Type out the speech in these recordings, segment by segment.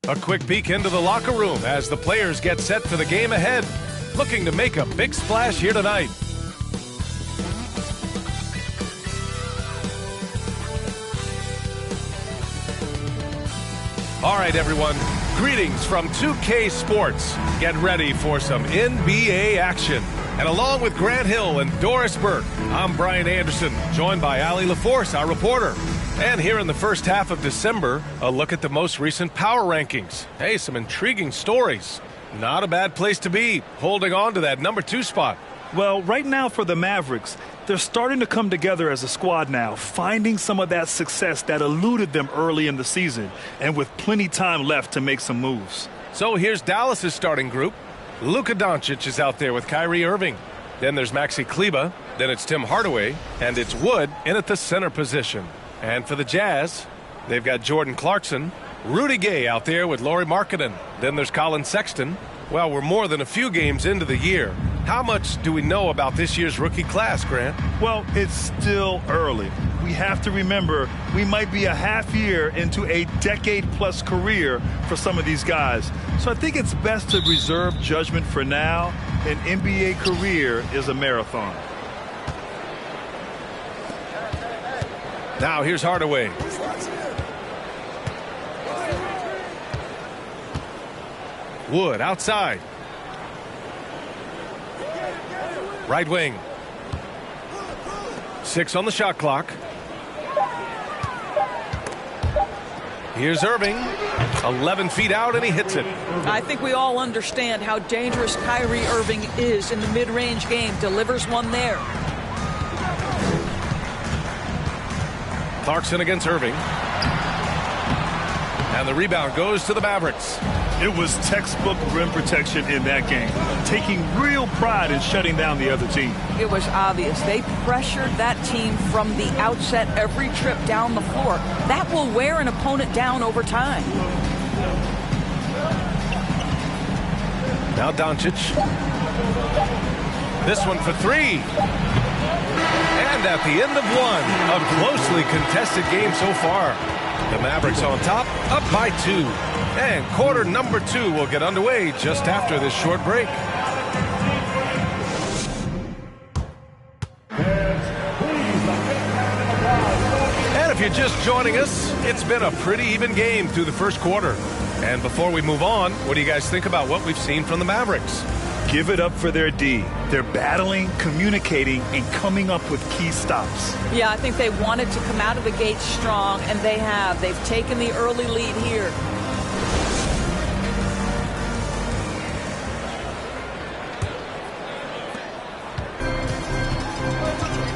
A quick peek into the locker room as the players get set for the game ahead, looking to make a big splash here tonight. All right, everyone, greetings from 2K Sports. Get ready for some NBA action. And along with Grant Hill and Doris Burke, I'm Brian Anderson, joined by Allie LaForce, our reporter. And here in the first half of December, a look at the most recent power rankings. Hey, some intriguing stories. Not a bad place to be, holding on to that number 2 spot. Well, right now for the Mavericks, they're starting to come together as a squad now, finding some of that success that eluded them early in the season, and with plenty time left to make some moves. So here's Dallas's starting group. Luka Doncic is out there with Kyrie Irving. Then there's Maxi Kleber. Then it's Tim Hardaway. And it's Wood in at the center position. And for the Jazz, they've got Jordan Clarkson, Rudy Gay out there with Lauri Markkanen. Then there's Colin Sexton. Well, we're more than a few games into the year. How much do we know about this year's rookie class, Grant? Well, it's still early. We have to remember we might be a half year into a decade-plus career for some of these guys. So I think it's best to reserve judgment for now. An NBA career is a marathon. Now here's Hardaway. Wood outside. Right wing. 6 on the shot clock. Here's Irving. 11 feet out, and he hits it. I think we all understand how dangerous Kyrie Irving is in the mid-range game. Delivers one there. Clarkson against Irving. And the rebound goes to the Mavericks. It was textbook rim protection in that game, taking real pride in shutting down the other team. It was obvious. They pressured that team from the outset every trip down the floor. That will wear an opponent down over time. Now Doncic. This one for 3. And at the end of one, a closely contested game so far. The Mavericks on top, up by 2. And quarter number 2 will get underway just after this short break. And if you're just joining us, it's been a pretty even game through the first quarter. And before we move on, what do you guys think about what we've seen from the Mavericks? Give it up for their D. They're battling, communicating, and coming up with key stops. Yeah, I think they wanted to come out of the gate strong, and they have. They've taken the early lead here.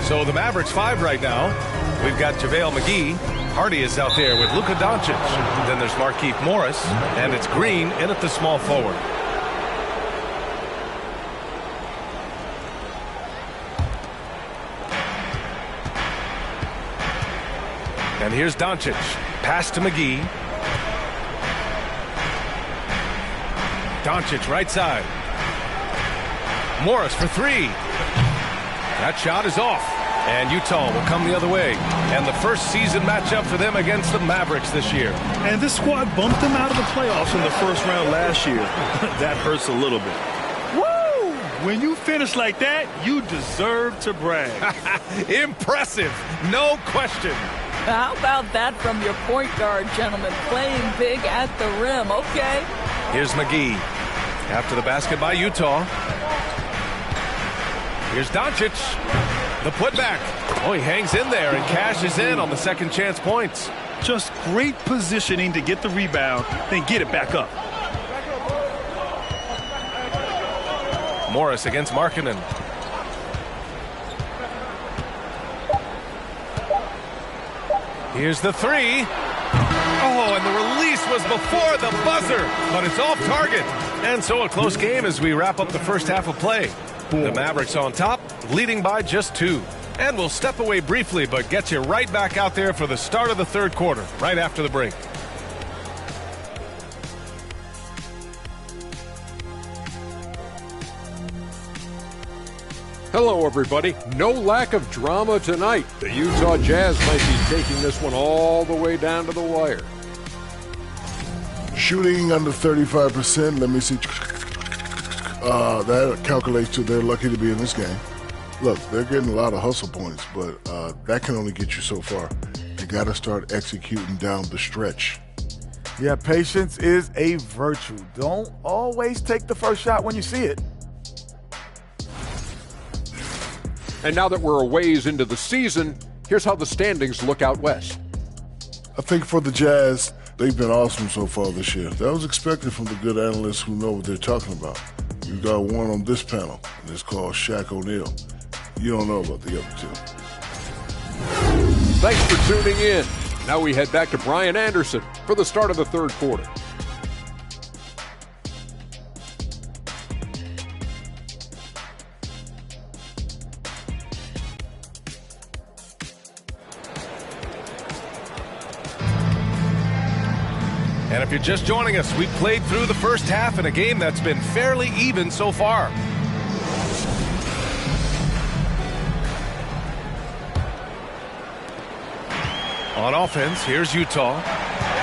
So the Mavericks 5 right now. We've got JaVale McGee. Hardy is out there with Luka Doncic. Then there's Markieff Morris. And it's Green in at the small forward. And here's Doncic. Pass to McGee. Doncic right side. Morris for 3. That shot is off. And Utah will come the other way. And the first season matchup for them against the Mavericks this year. And this squad bumped them out of the playoffs in the first round last year. That hurts a little bit. Woo! When you finish like that, you deserve to brag. Impressive. No question. How about that from your point guard, gentlemen? Playing big at the rim. Okay. Here's McGee. After the basket by Utah. Here's Doncic. The putback. Oh, he hangs in there and cashes in on the second chance points. Just great positioning to get the rebound, then get it back up. Morris against Markkanen. Here's the 3. Oh, and the release was before the buzzer, but it's off target. And so a close game as we wrap up the first half of play. The Mavericks on top, leading by just 2. And we'll step away briefly, but get you right back out there for the start of the third quarter, right after the break. Hello, everybody. No lack of drama tonight. The Utah Jazz might be taking this one all the way down to the wire. Shooting under 35%. Let me see. That calculates to they're lucky to be in this game. Look, they're getting a lot of hustle points, but that can only get you so far. You got to start executing down the stretch. Yeah, patience is a virtue. Don't always take the first shot when you see it. And now that we're a ways into the season, here's how the standings look out west. I think for the Jazz, they've been awesome so far this year. That was expected from the good analysts who know what they're talking about. You've got one on this panel, and it's called Shaq O'Neal. You don't know about the other two. Thanks for tuning in. Now we head back to Brian Anderson for the start of the third quarter. And if you're just joining us, we've played through the first half in a game that's been fairly even so far. On offense, here's Utah.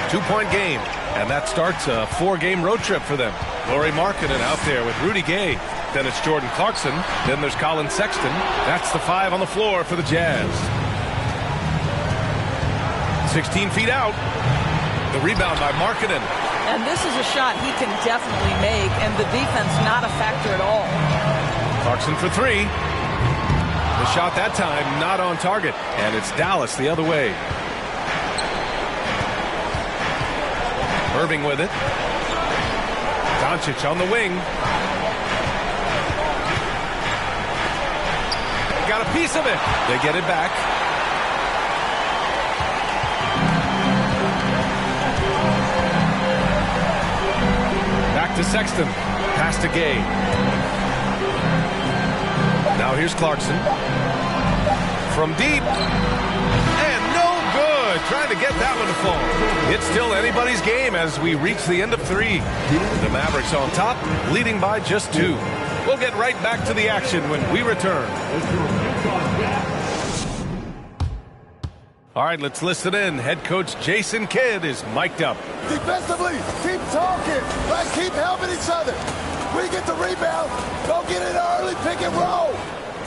2-point game, and that starts a 4-game road trip for them. Lauri Markkanen out there with Rudy Gay. Then it's Jordan Clarkson. Then there's Colin Sexton. That's the 5 on the floor for the Jazz. 16 feet out. The rebound by Markkanen. And this is a shot he can definitely make, and the defense not a factor at all. Clarkson for 3. The shot that time not on target, and it's Dallas the other way. Irving with it. Doncic on the wing. Got a piece of it. They get it back. Back to Sexton. Pass to Gay. Now here's Clarkson. From deep. And no good. Trying to get that one to fall. It's still anybody's game as we reach the end of 3. The Mavericks on top, leading by just 2. We'll get right back to the action when we return. All right, let's listen in. Head coach Jason Kidd is mic'd up. Defensively, keep talking. Let's keep helping each other. We get the rebound. Go get it early, pick and roll.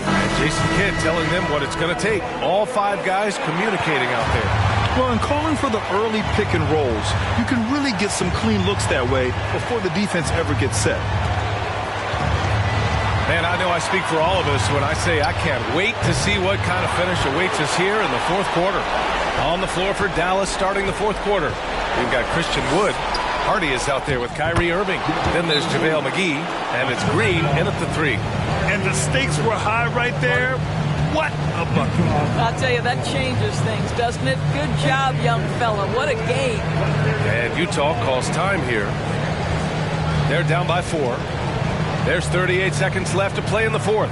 And Jason Kidd telling them what it's going to take. All 5 guys communicating out there. Well, and calling for the early pick and rolls, you can really get some clean looks that way before the defense ever gets set. Man, I know I speak for all of us when I say I can't wait to see what kind of finish awaits us here in the fourth quarter. On the floor for Dallas starting the fourth quarter. We've got Christian Wood. Hardy is out there with Kyrie Irving. Then there's JaVale McGee, and it's Green in at the 3. And the stakes were high right there. What a bucket. I'll tell you, that changes things, doesn't it? Good job, young fella. What a game. And Utah calls time here. They're down by 4. There's 38 seconds left to play in the fourth.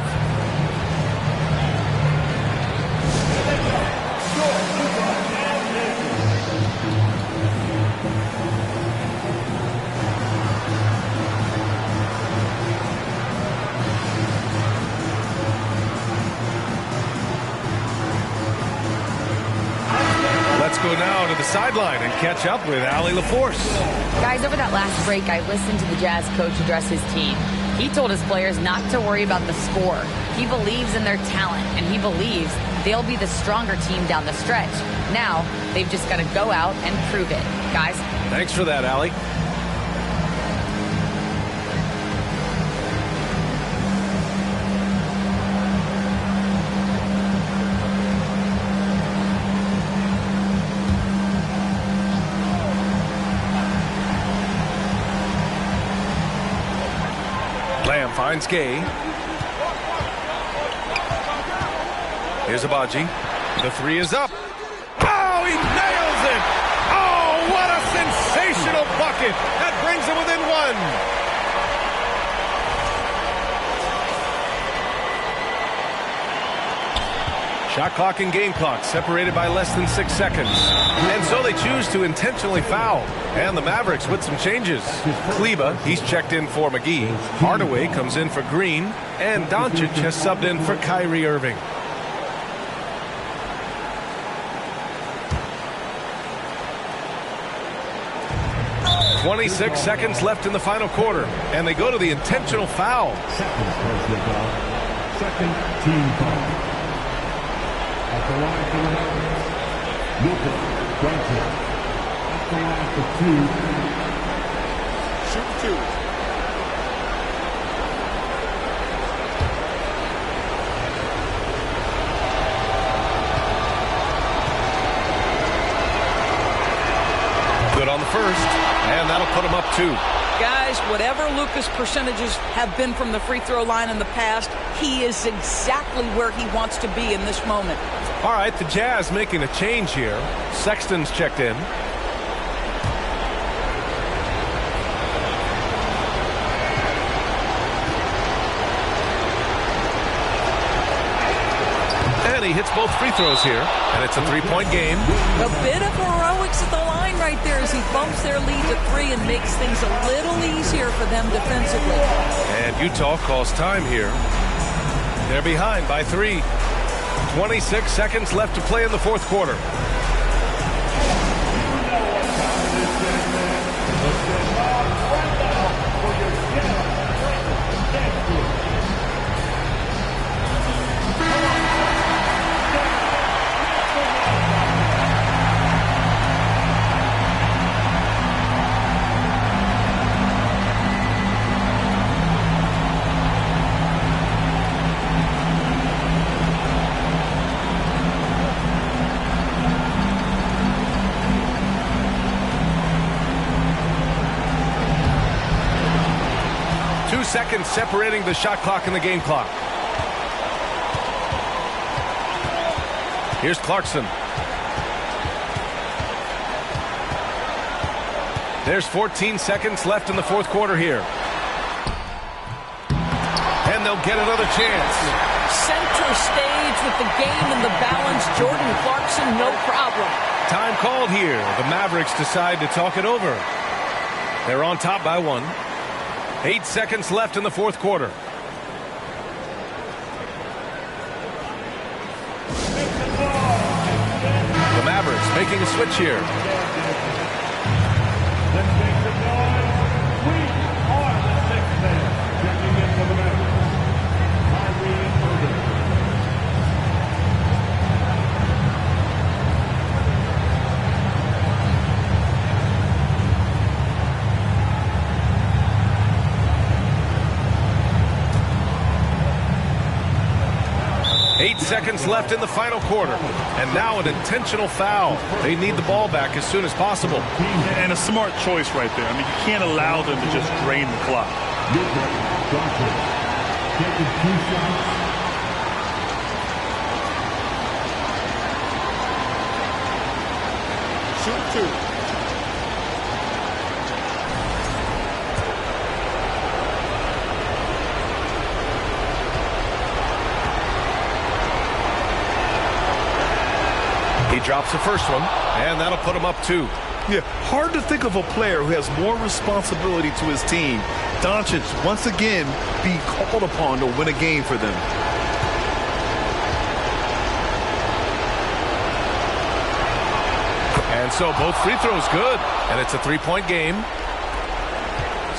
Let's go now to the sideline and catch up with Allie LaForce. Guys, over that last break, I listened to the Jazz coach address his team. He told his players not to worry about the score. He believes in their talent, and he believes they'll be the stronger team down the stretch. Now, they've just got to go out and prove it. Guys? Thanks for that, Allie. Lamb finds Gay. Here's Abaji. The 3 is up. Oh, he nails it! Oh, what a sensational bucket! That brings him within 1. Shot clock and game clock separated by less than 6 seconds. And so they choose to intentionally foul. And the Mavericks with some changes. Kleber, he's checked in for McGee. Hardaway comes in for Green. And Doncic has subbed in for Kyrie Irving. 26 seconds left in the final quarter, and they go to the intentional foul. Second personal foul. Second team foul. At the line for the Mavericks, Luka Doncic. At the line for two. Shoot two. Good on the first, and that'll put him up 2. Guys, whatever Luka's percentages have been from the free throw line in the past, he is exactly where he wants to be in this moment. All right, the Jazz making a change here. Sexton's checked in. And he hits both free throws here, and it's a 3-point game. A bit of heroics at the line right there as he bumps their lead to 3 and makes things a little easier for them defensively. And Utah calls time here. They're behind by 3. 26 seconds left to play in the fourth quarter. Seconds separating the shot clock and the game clock. Here's Clarkson. There's 14 seconds left in the fourth quarter here. And they'll get another chance. Center stage with the game in the balance. Jordan Clarkson, no problem. Time called here. The Mavericks decide to talk it over. They're on top by 1. 8 seconds left in the fourth quarter. The Mavericks making a switch here. Seconds left in the final quarter, and now an intentional foul. They need the ball back as soon as possible. And a smart choice right there. I mean, you can't allow them to just drain the clock. Shoot two. He drops the first one, and that'll put him up 2. Yeah, hard to think of a player who has more responsibility to his team. Doncic, once again, being called upon to win a game for them. And so both free throws good, and it's a 3-point game.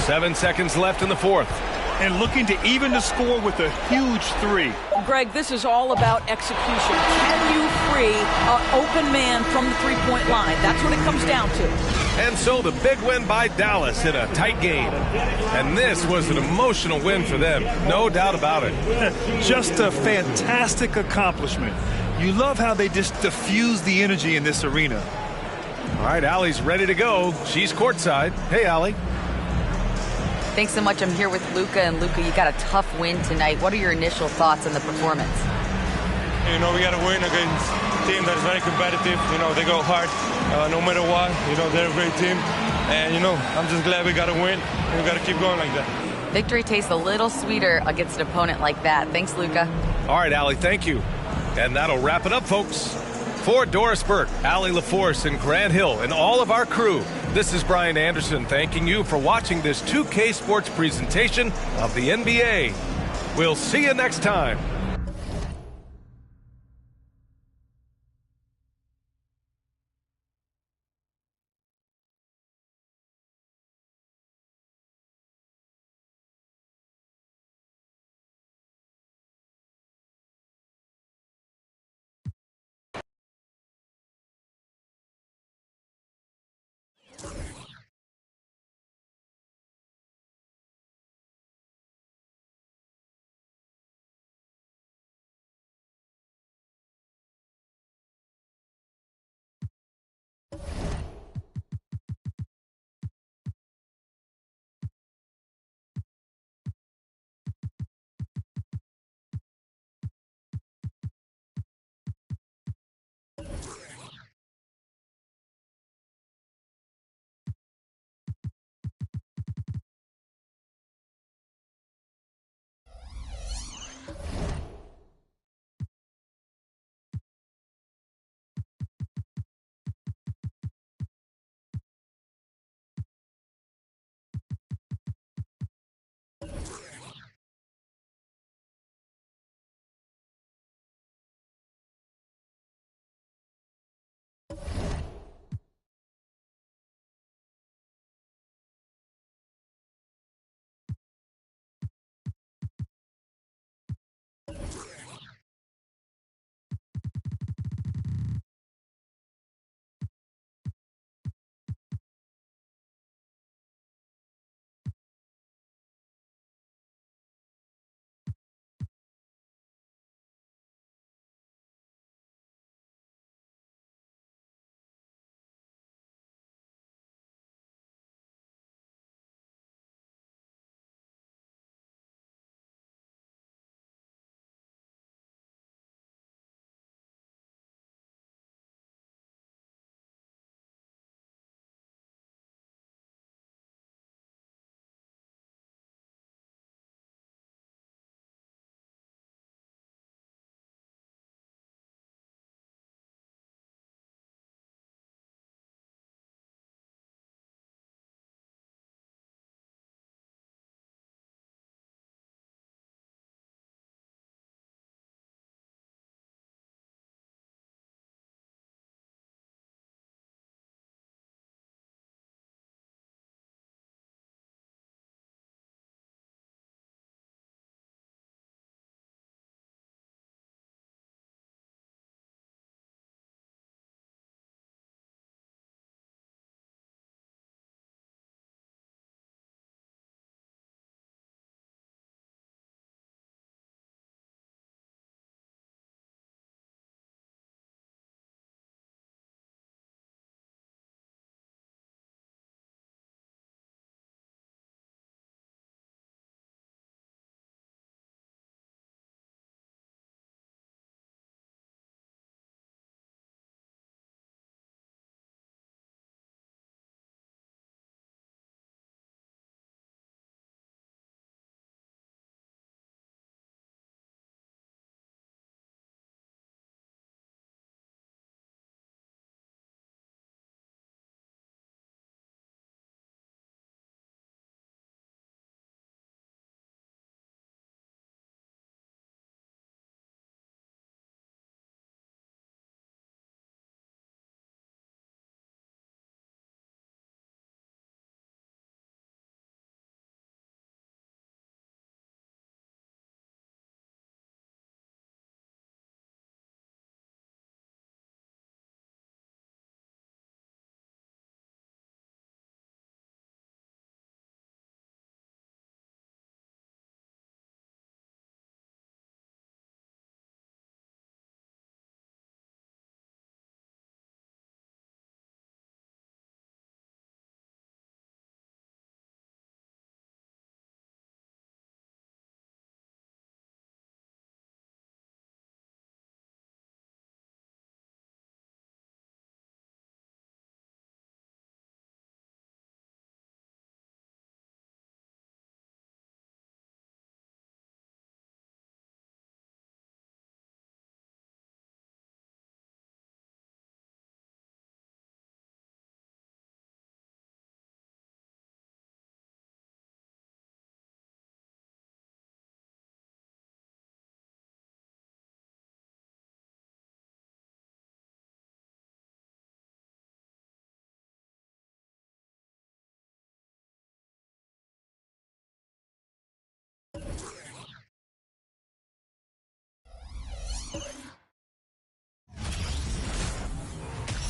7 seconds left in the fourth. And looking to even the score with a huge 3. Greg, this is all about execution. Can you free an open man from the three-point line? That's what it comes down to. And so the big win by Dallas in a tight game. And this was an emotional win for them, no doubt about it. Just a fantastic accomplishment. You love how they just diffuse the energy in this arena. All right, Allie's ready to go. She's courtside. Hey, Allie. Thanks so much. I'm here with Luka. And Luka, you got a tough win tonight. What are your initial thoughts on the performance? You know, we got to win against a team that is very competitive. You know, they go hard no matter what. You know, they're a great team. And, you know, I'm just glad we got to win. And we got to keep going like that. Victory tastes a little sweeter against an opponent like that. Thanks, Luka. All right, Allie, thank you. And that'll wrap it up, folks. For Doris Burke, Allie LaForce, and Grant Hill, and all of our crew, this is Brian Anderson thanking you for watching this 2K Sports presentation of the NBA. We'll see you next time.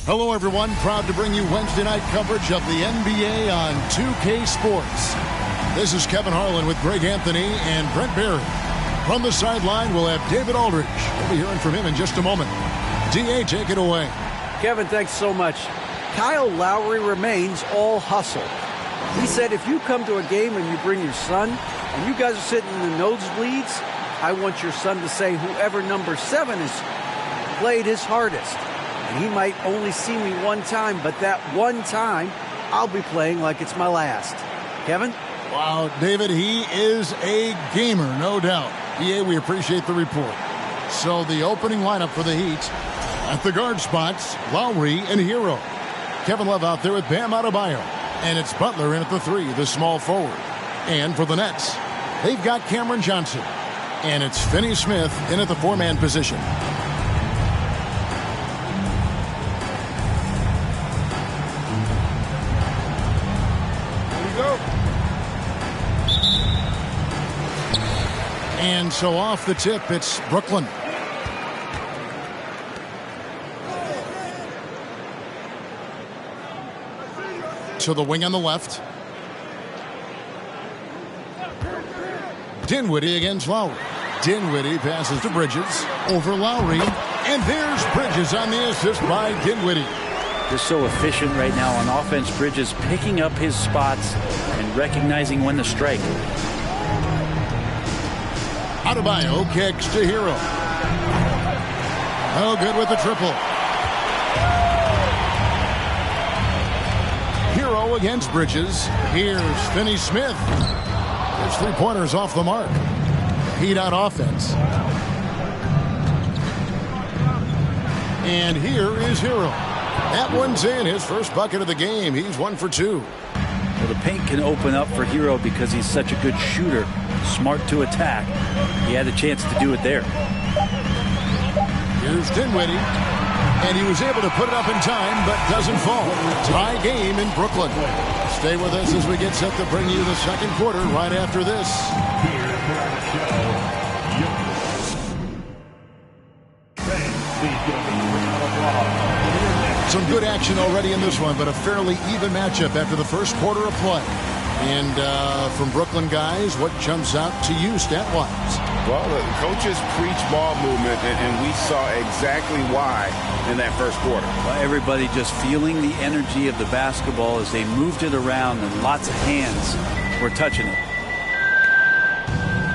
Hello, everyone. Proud to bring you Wednesday night coverage of the NBA on 2K Sports. This is Kevin Harlan with Greg Anthony and Brent Barry. From the sideline, we'll have David Aldridge. We'll be hearing from him in just a moment. D.A., take it away. Kevin, thanks so much. Kyle Lowry remains all hustle. He said if you come to a game and you bring your son and you guys are sitting in the nosebleeds, I want your son to say whoever number 7 has played his hardest. And he might only see me one time, but that one time, I'll be playing like it's my last. Kevin? Wow, David, he is a gamer, no doubt. EA, we appreciate the report. So the opening lineup for the Heat, at the guard spots, Lowry and Hero. Kevin Love out there with Bam Adebayo. And it's Butler in at the 3, the small forward. And for the Nets, they've got Cameron Johnson. And it's Finney Smith in at the 4-man position. And so off the tip, it's Brooklyn. To the wing on the left. Dinwiddie against Lowry. Dinwiddie passes to Bridges. Over Lowry. And there's Bridges on the assist by Dinwiddie. They're so efficient right now on offense. Bridges picking up his spots and recognizing when to strike. Adebayo kicks to Hero. Oh, good with the triple. Hero against Bridges. Here's Finney Smith. His 3-pointers off the mark. Heat on offense. And here is Hero. That one's in, his first bucket of the game. He's 1 for 2. Well, the paint can open up for Hero because he's such a good shooter. Smart to attack. He had a chance to do it there. Here's Dinwiddie. And he was able to put it up in time, but doesn't fall. Tie game in Brooklyn. Stay with us as we get set to bring you the second quarter right after this. Some good action already in this one, but a fairly even matchup after the first quarter of play. And from Brooklyn guys, what jumps out to you stat-wise? Well, the coaches preach ball movement, and we saw exactly why in that first quarter. Well, everybody just feeling the energy of the basketball as they moved it around, and lots of hands were touching it.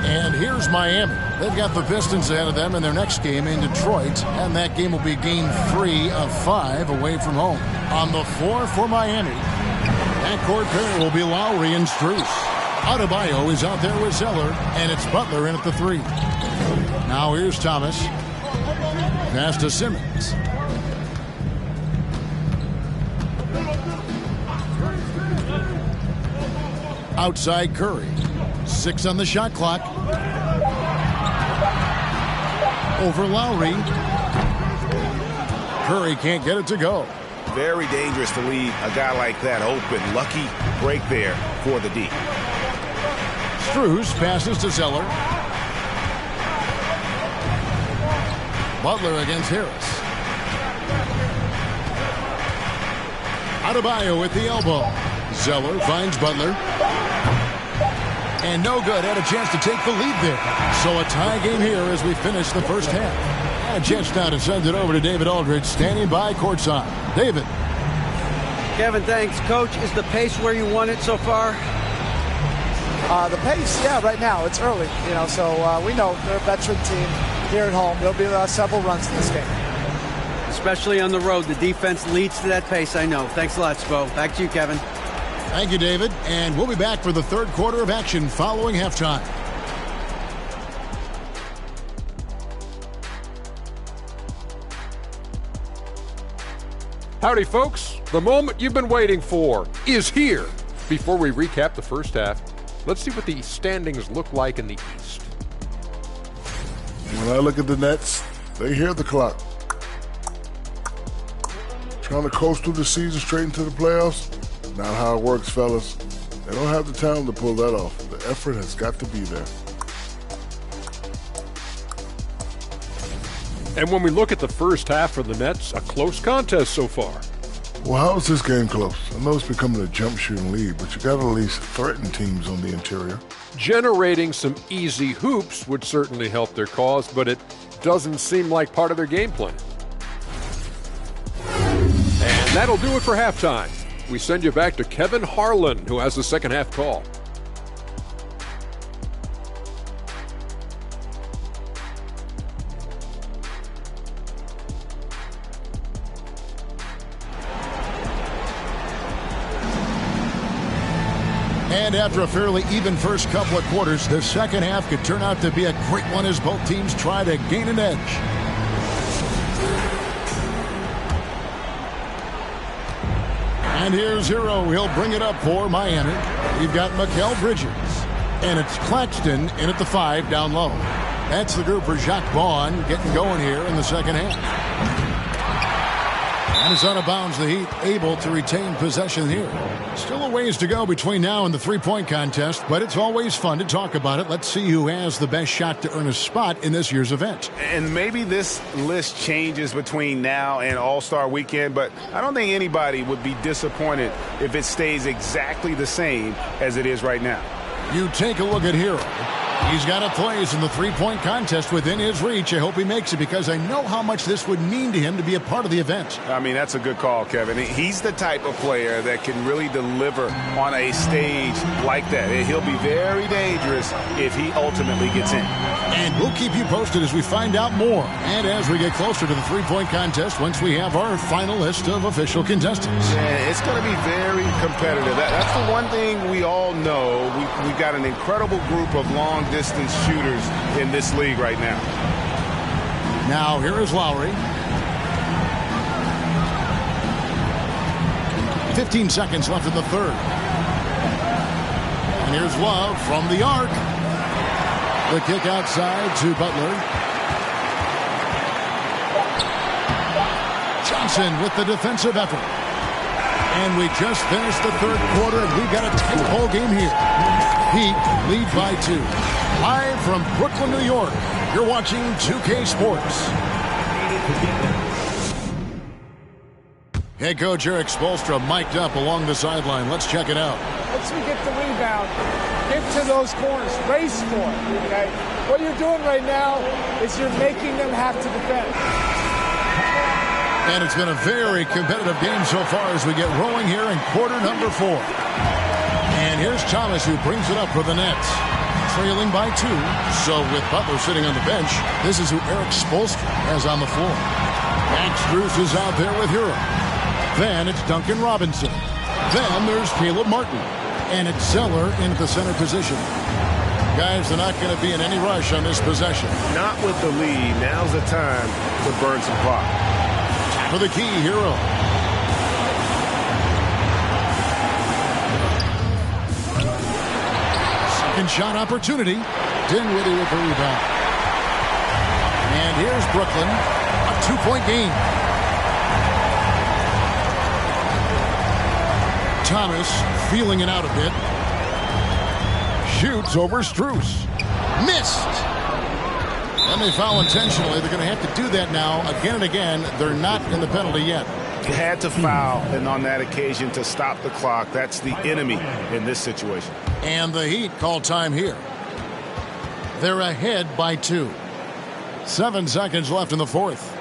And here's Miami. They've got the Pistons ahead of them in their next game in Detroit, and that game will be game 3 of 5 away from home. On the floor for Miami, backcourt pair will be Lowry and Strus. Adebayo is out there with Zeller, and it's Butler in at the 3. Now here's Thomas. Pass to Simmons. Outside Curry. 6 on the shot clock. Over Lowry. Curry can't get it to go. Very dangerous to leave a guy like that open. Lucky break there for the D. Strus passes to Zeller. Butler against Harris. Adebayo with the elbow. Zeller finds Butler. And no good. Had a chance to take the lead there. So a tie game here as we finish the first half. And a chance now to send it over to David Aldridge, standing by courtside. David. Kevin, thanks. Coach, is the pace where you want it so far? The pace, yeah, right now. It's early, so we know they're a veteran team here at home. There'll be several runs in this game. Especially on the road. The defense leads to that pace, I know. Thanks a lot, Spo. Back to you, Kevin. Thank you, David. And we'll be back for the third quarter of action following halftime. Howdy, folks. The moment you've been waiting for is here. Before we recap the first half, let's see what the standings look like in the East. When I look at the Nets, they hear the clock. Trying to coast through the season straight into the playoffs, not how it works, fellas. They don't have the talent to pull that off. The effort has got to be there. And when we look at the first half for the Nets, a close contest so far. Well, how is this game close? I know it's becoming a jump shooting lead, but you got to at least threaten teams on the interior. Generating some easy hoops would certainly help their cause, but it doesn't seem like part of their game plan. And that'll do it for halftime. We send you back to Kevin Harlan, who has the second half call. And after a fairly even first couple of quarters, the second half could turn out to be a great one as both teams try to gain an edge. And here's Hero. He'll bring it up for Miami. We've got Mikal Bridges. And it's Claxton in at the 5 down low. That's the group for Jacques Vaughn getting going here in the second half. And it's out of bounds. The Heat able to retain possession here. Still a ways to go between now and the three-point contest, but it's always fun to talk about it. Let's see who has the best shot to earn a spot in this year's event. And maybe this list changes between now and All-Star Weekend, but I don't think anybody would be disappointed if it stays exactly the same as it is right now. You take a look at Hero. He's got a place in the three-point contest within his reach. I hope he makes it because I know how much this would mean to him to be a part of the event. I mean, that's a good call, Kevin. He's the type of player that can really deliver on a stage like that. He'll be very dangerous if he ultimately gets in. And we'll keep you posted as we find out more. And as we get closer to the three-point contest, once we have our final list of official contestants. Yeah, it's going to be very competitive. That's the one thing we all know. We've got an incredible group of long-distance shooters in this league right now. Now, here is Lowry. 15 seconds left in the third. And here's Love from the arc. The kick outside to Butler. Johnson with the defensive effort. And we just finished the third quarter, and we've got a tight ball game here. Heat lead by 2. Live from Brooklyn, New York, you're watching 2K Sports. Head coach Eric Spoelstra mic'd up along the sideline. Let's check it out. Once we get the rebound, get to those corners, race for it, okay? What you're doing right now is you're making them have to defend. And it's been a very competitive game so far as we get rolling here in quarter number 4. And here's Thomas who brings it up for the Nets. Trailing by 2. So with Butler sitting on the bench, this is who Eric Spoelstra has on the floor. Max Strus is out there with Hero. Then it's Duncan Robinson. Then there's Caleb Martin. And it's Zeller in at the center position. Guys, they're not going to be in any rush on this possession. Not with the lead. Now's the time to burn some clock. For the key, Hero. Second shot opportunity. Dinwiddie with the rebound. And here's Brooklyn. A 2-point game. Thomas feeling it out a bit. Shoots over Strus. Missed. And they foul intentionally. They're going to have to do that now again and again. They're not in the penalty yet. Had to foul, and on that occasion to stop the clock. That's the enemy in this situation. And the Heat call time here. They're ahead by 2. 7 seconds left in the fourth.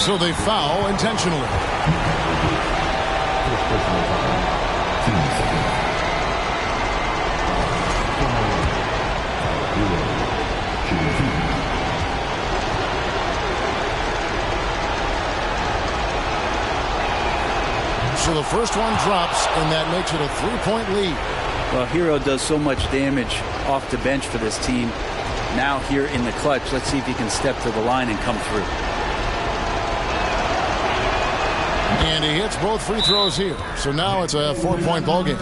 So they foul intentionally. So the first one drops, and that makes it a 3-point lead. Well, Hero does so much damage off the bench for this team. Now here in the clutch, let's see if he can step to the line and come through. And he hits both free throws here. So now it's a 4-point ball game.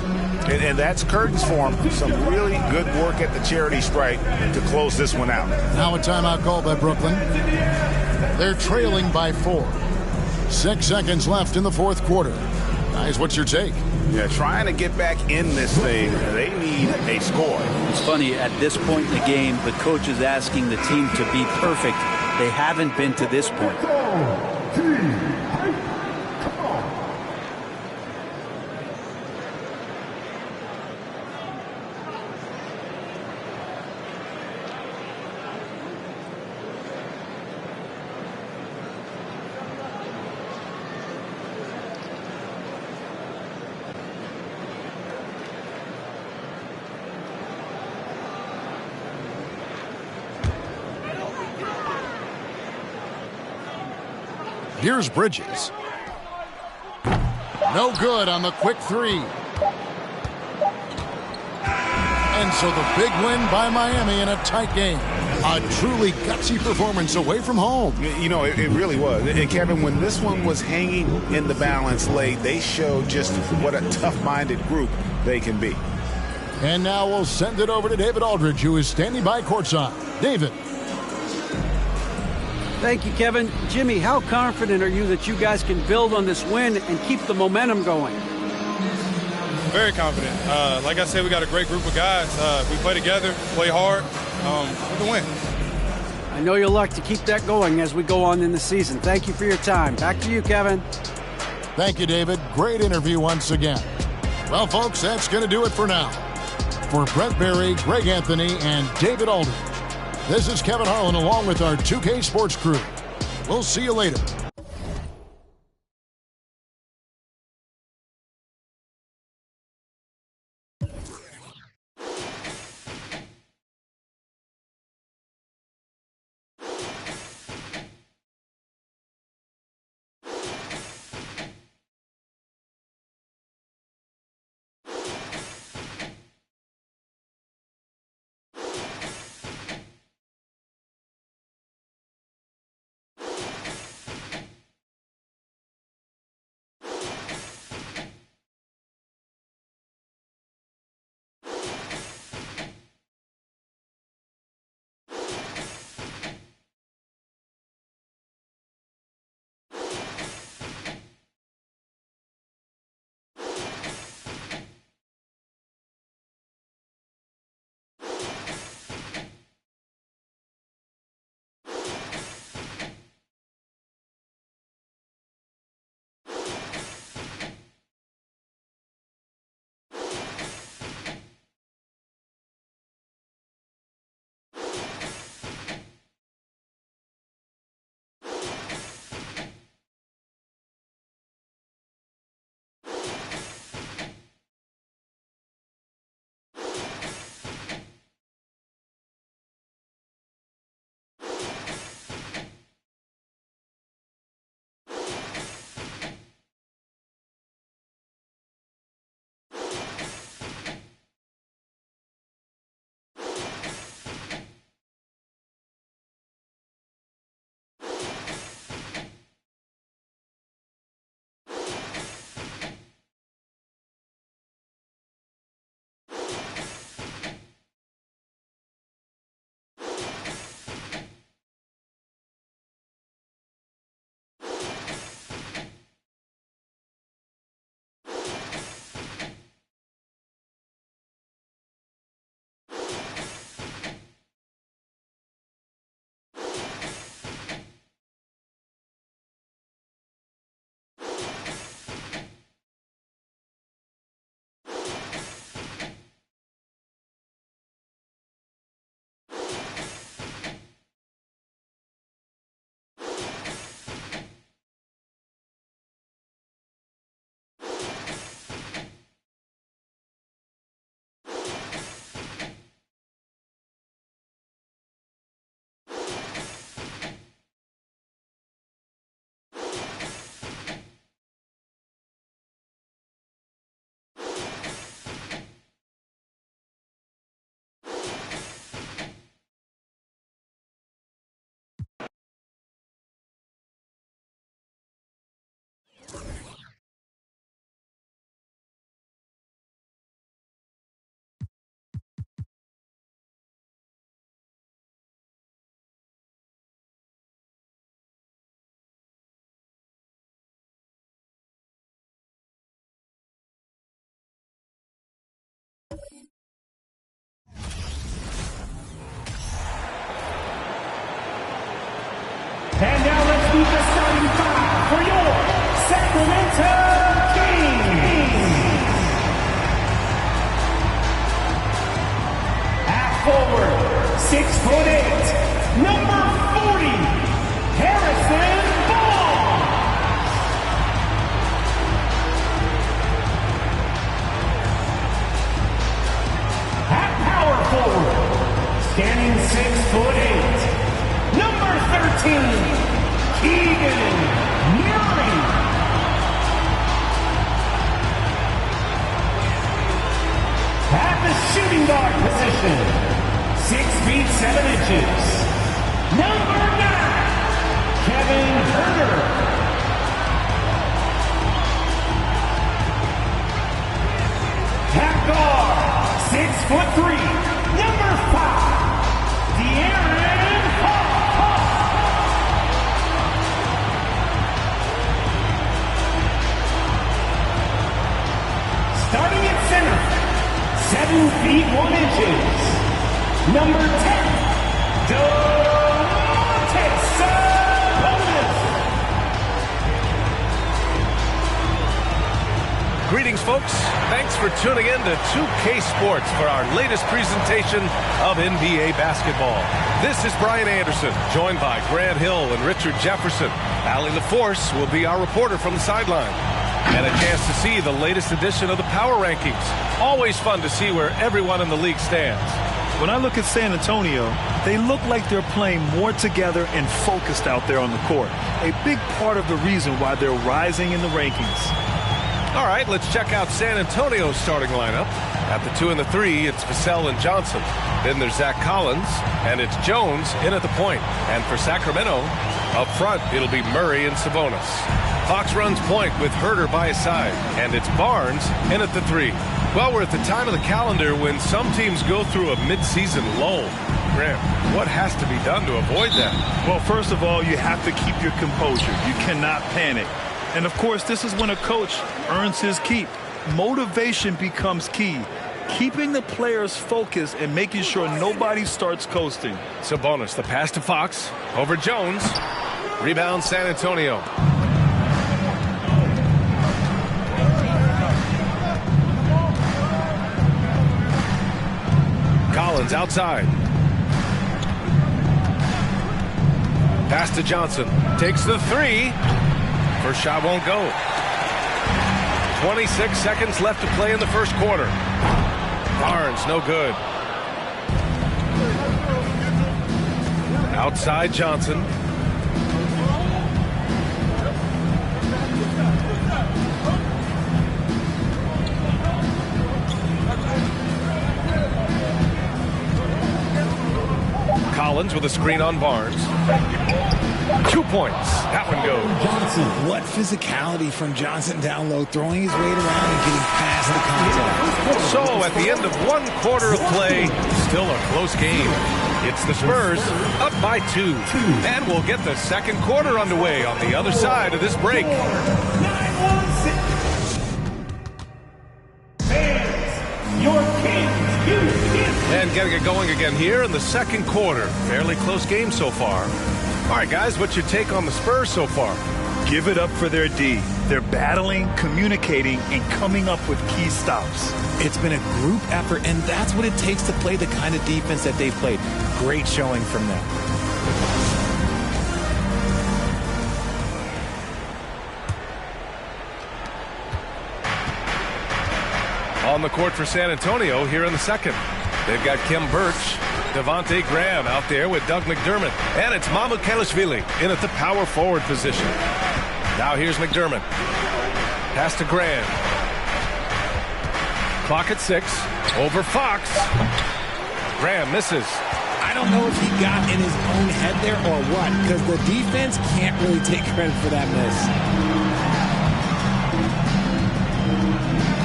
And that's curtains for him. Some really good work at the charity stripe to close this one out. Now a timeout called by Brooklyn. They're trailing by 4. 6 seconds left in the fourth quarter. Guys, what's your take? Yeah, trying to get back in this thing, they need a score. It's funny, at this point in the game, the coach is asking the team to be perfect. They haven't been to this point. Here's Bridges. No good on the quick 3. And so the big win by Miami in a tight game. A truly gutsy performance away from home. You know, it really was. And Kevin, when this one was hanging in the balance late, they showed just what a tough-minded group they can be. And now we'll send it over to David Aldridge, who is standing by courtside. David. Thank you, Kevin. Jimmy, how confident are you that you guys can build on this win and keep the momentum going? Very confident. Like I said, we got a great group of guys. We play together, play hard. We can win. I know you'll like to keep that going as we go on in the season. Thank you for your time. Back to you, Kevin. Thank you, David. Great interview once again. Well, folks, that's going to do it for now. For Brent Barry, Greg Anthony, and David Aldridge, this is Kevin Harlan along with our 2K Sports crew. We'll see you later. 7 inches. Number 9, Kevin Huerter. Half guard, 6'3", number 5, De'Aaron Fox. Starting at center, 7 feet 1 inches, number 10, Domantas Sabonis. Greetings, folks. Thanks for tuning in to 2K Sports for our latest presentation of NBA basketball. This is Brian Anderson, joined by Grant Hill and Richard Jefferson. Allie LaForce will be our reporter from the sideline. And a chance to see the latest edition of the Power Rankings. Always fun to see where everyone in the league stands. When I look at San Antonio, they look like they're playing more together and focused out there on the court. A big part of the reason why they're rising in the rankings. All right, let's check out San Antonio's starting lineup. At the 2 and the 3, it's Vassell and Johnson. Then there's Zach Collins, and it's Jones in at the point. And for Sacramento, up front, it'll be Murray and Sabonis. Fox runs point with Huerter by his side, and it's Barnes in at the 3. Well, we're at the time of the calendar when some teams go through a midseason lull. Graham, what has to be done to avoid that? Well, first of all, you have to keep your composure. You cannot panic. And, of course, this is when a coach earns his keep. Motivation becomes key. Keeping the players focused and making sure nobody starts coasting. Sabonis, the pass to Fox, over Jones. Rebound San Antonio. Collins outside. Pass to Johnson. Takes the 3. First shot won't go. 26 seconds left to play in the first quarter. Barnes, no good. Outside Johnson. Collins with a screen on Barnes. 2 points. That one goes. Johnson. What physicality from Johnson down low, throwing his weight around and getting past the contact. So at the end of 1 quarter of play, still a close game. It's the Spurs up by 2. And we'll get the second quarter underway on the other side of this break. Your Kings, and getting it going again here in the second quarter. Fairly close game so far. All right, guys, what's your take on the Spurs so far? Give it up for their D. They're battling, communicating, and coming up with key stops. It's been a group effort, and that's what it takes to play the kind of defense that they've played. Great showing from them. On the court for San Antonio here in the second. They've got Khem Birch, Devontae Graham out there with Doug McDermott. And it's Mamukelashvili in at the power forward position. Now here's McDermott. Pass to Graham. Clock at 6. Over Fox. Graham misses. I don't know if he got in his own head there or what, because the defense can't really take credit for that miss.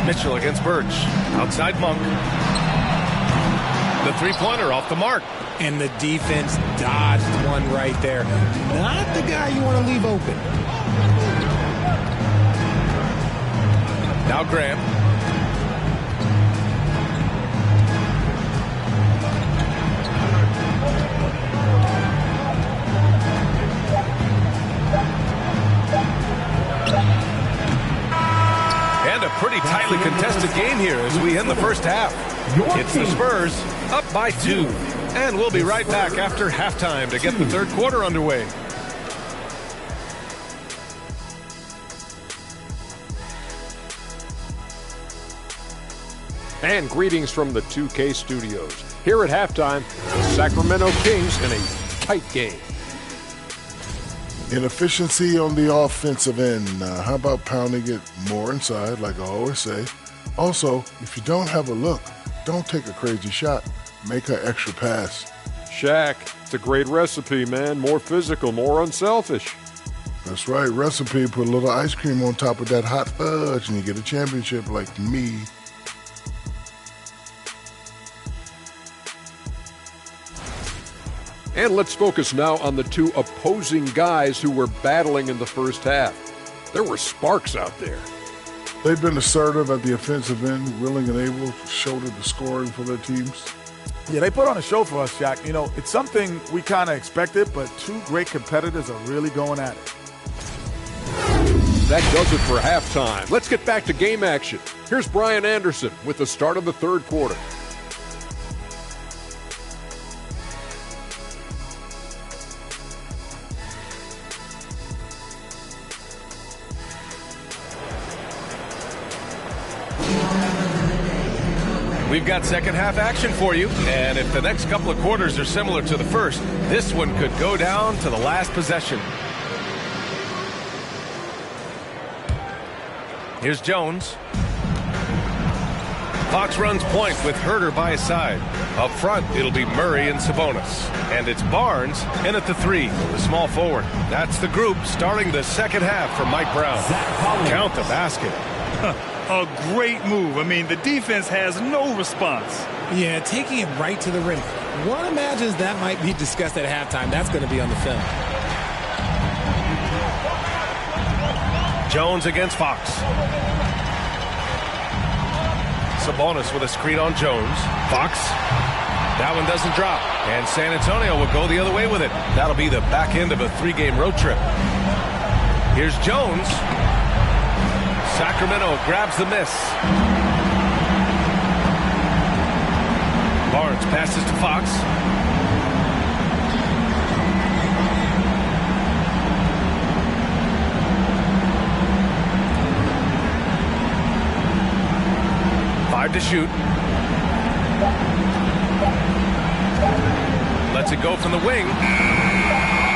Mitchell against Birch. Outside Monk. The three-pointer off the mark. And the defense dodged one right there. Not the guy you want to leave open. Now Graham. And a pretty tightly contested game here as we end the first half. It's the Spurs up by 2. And we'll be right back after halftime to get the third quarter underway. And greetings from the 2K studios. Here at halftime, the Sacramento Kings in a tight game. Inefficiency on the offensive end. How about pounding it more inside, like I always say? Also, if you don't have a look, don't take a crazy shot. Make an extra pass. Shaq, it's a great recipe, man. More physical, more unselfish. That's right. Recipe, put a little ice cream on top of that hot fudge and you get a championship like me. And let's focus now on the two opposing guys who were battling in the first half. There were sparks out there. They've been assertive at the offensive end, willing and able to shoulder the scoring for their teams. Yeah, they put on a show for us, Shaq. You know, it's something we kind of expected, but two great competitors are really going at it. That does it for halftime. Let's get back to game action. Here's Brian Anderson with the start of the third quarter. We've got second half action for you, and if the next couple of quarters are similar to the first, this one could go down to the last possession. Here's Jones. Fox runs point with Herter by his side. Up front, it'll be Murray and Sabonis. And it's Barnes in at the 3, the small forward. That's the group starting the second half for Mike Brown. Count the basket. A great move. I mean, the defense has no response. Yeah, taking it right to the rim. One imagines that might be discussed at halftime. That's going to be on the film. Jones against Fox. Sabonis with a screen on Jones. Fox. That one doesn't drop. And San Antonio will go the other way with it. That'll be the back end of a 3-game road trip. Here's Jones. Sacramento grabs the miss. Barnes passes to Fox. To shoot. Lets it go from the wing.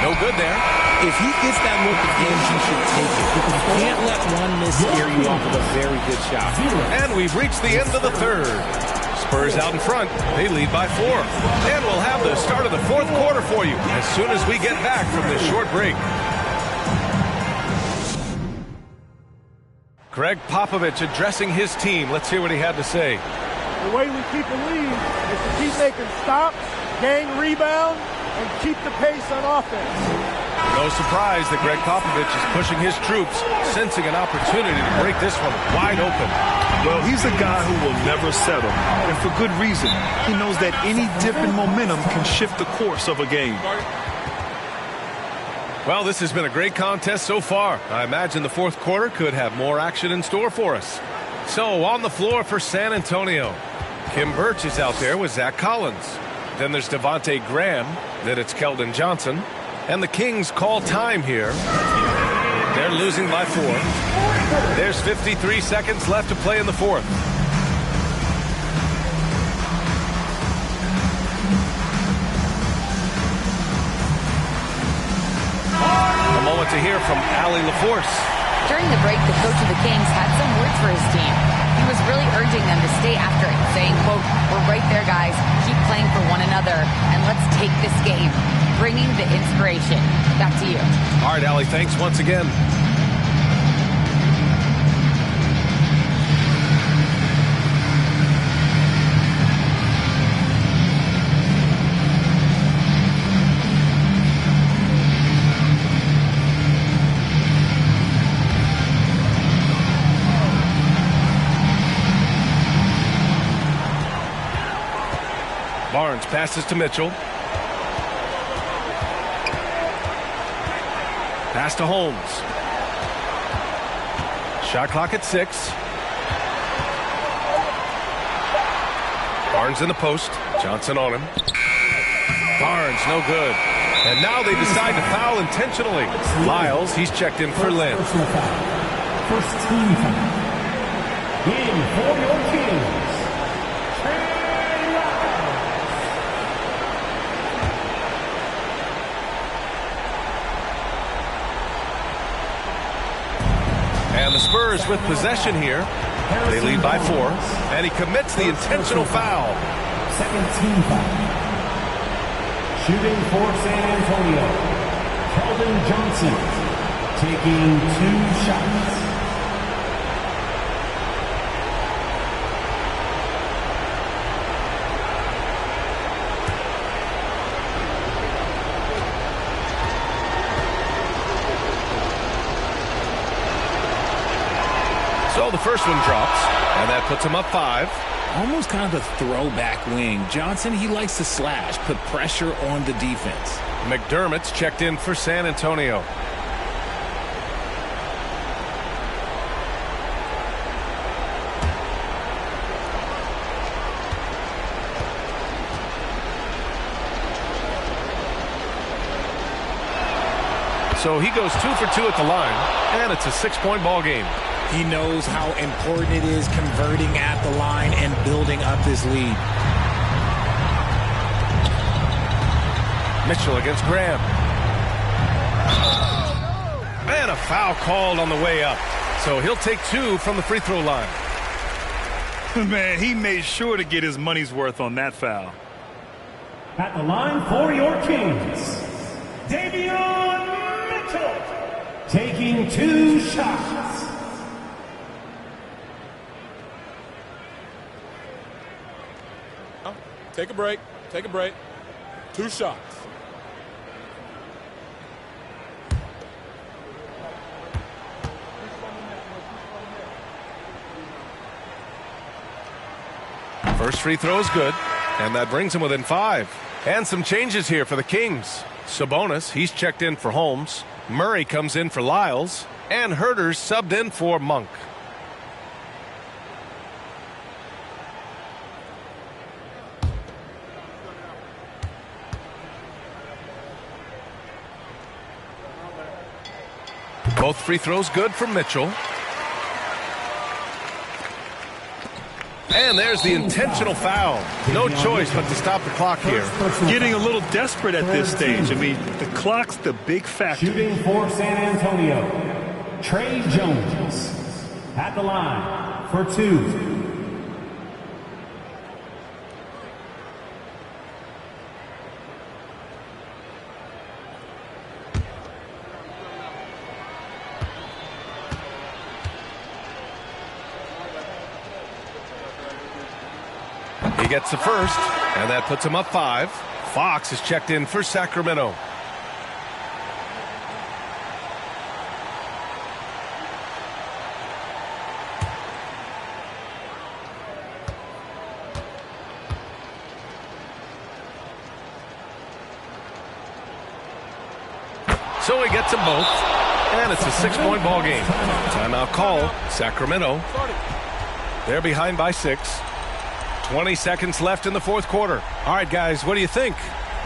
No good there. If he gets that look again, he should take it. You can't let one miss scare you off of a very good shot. And we've reached the end of the third. Spurs out in front. They lead by 4. And we'll have the start of the fourth quarter for you as soon as we get back from this short break. Greg Popovich addressing his team. Let's hear what he had to say. The way we keep a lead is to keep making stops, gain rebound, and keep the pace on offense. No surprise that Greg Popovich is pushing his troops, sensing an opportunity to break this one wide open. Well, he's a guy who will never settle, and for good reason. He knows that any dip in momentum can shift the course of a game. Well, this has been a great contest so far. I imagine the fourth quarter could have more action in store for us. So, on the floor for San Antonio, Kim Birch is out there with Zach Collins. Then there's Devontae Graham. Then it's Keldon Johnson. And the Kings call time here. They're losing by 4. There's 53 seconds left to play in the fourth. A moment to hear from Allie LaForce. During the break, the coach of the Kings had some words for his team. He was really urging them to stay after it, saying, quote, "We're right there, guys. Keep playing for one another, and let's take this game." Bringing the inspiration. Back to you. All right, Allie, thanks once again. Barnes passes to Mitchell. Pass to Holmes. Shot clock at 6. Barnes in the post. Johnson on him. Barnes, no good. And now they decide to foul intentionally. Lyles, he's checked in for Lynn. First team foul. In for your Kings. And the Spurs with possession here. They lead by 4. And he commits the intentional foul. Second team foul. Shooting for San Antonio, Keldon Johnson, taking 2 shots. So the first one drops, and that puts him up 5. Almost kind of a throwback wing. Johnson, he likes to slash, put pressure on the defense. McDermott's checked in for San Antonio. So he goes 2 for 2 at the line, and it's a 6-point ball game. He knows how important it is converting at the line and building up this lead. Mitchell against Graham. And a foul called on the way up. So he'll take 2 from the free throw line. Man, he made sure to get his money's worth on that foul. At the line for your Kings, Davion Mitchell, taking 2 shots. Take a break. Take a break. 2 shots. First free throw is good, and that brings him within 5. And some changes here for the Kings. Sabonis, he's checked in for Holmes. Murray comes in for Lyles. And Herter's subbed in for Monk. Both free throws good for Mitchell. And there's the intentional foul. No choice but to stop the clock here. Getting a little desperate at this stage. I mean, the clock's the big factor. Shooting for San Antonio, Trey Jones. At the line for 2. He gets the first, and that puts him up 5. Fox is checked in for Sacramento. So he gets them both, and it's a 6-point ball game. Timeout call, Sacramento. They're behind by 6. 20 seconds left in the fourth quarter. All right, guys, what do you think?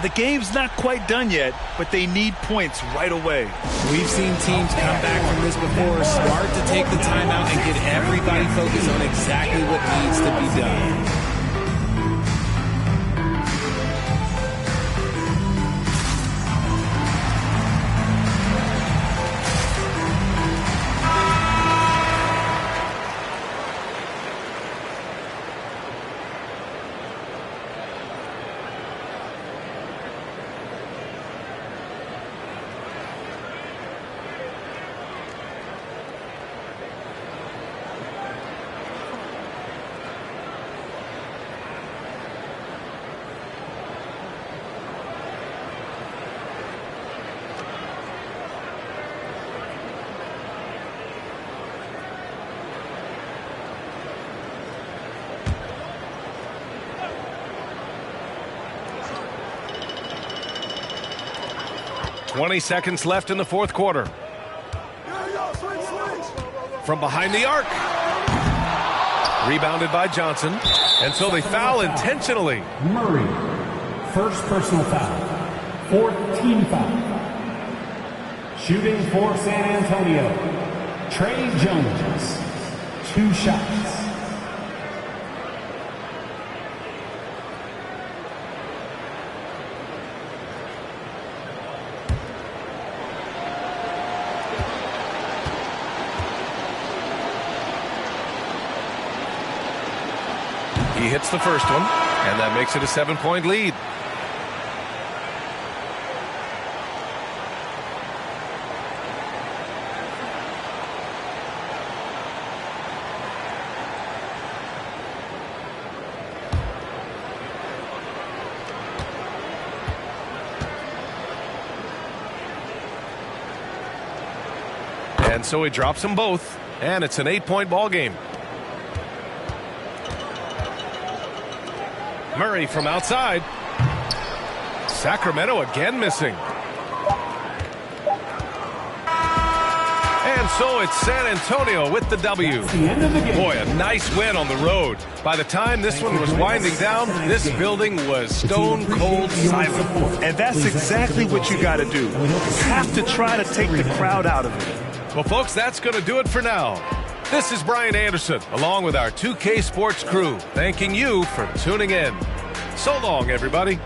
The game's not quite done yet, but they need points right away. We've seen teams come back from this before. Smart to take the timeout and get everybody focused on exactly what needs to be done. .20 seconds left in the fourth quarter. From behind the arc. Rebounded by Johnson. And so they foul intentionally. Murray, first personal foul. 4th team foul. Shooting for San Antonio, Trey Jones. 2 shots. He hits the first one, and that makes it a 7-point lead. And so he drops them both, and it's an 8-point ball game. Murray from outside. Sacramento again missing. And so it's San Antonio with the W. Boy, a nice win on the road. By the time this one was winding down, this building was stone cold silent. And that's exactly what you got to do. You have to try to take the crowd out of it. Well, folks, that's going to do it for now. This is Brian Anderson, along with our 2K Sports crew, thanking you for tuning in. So long, everybody.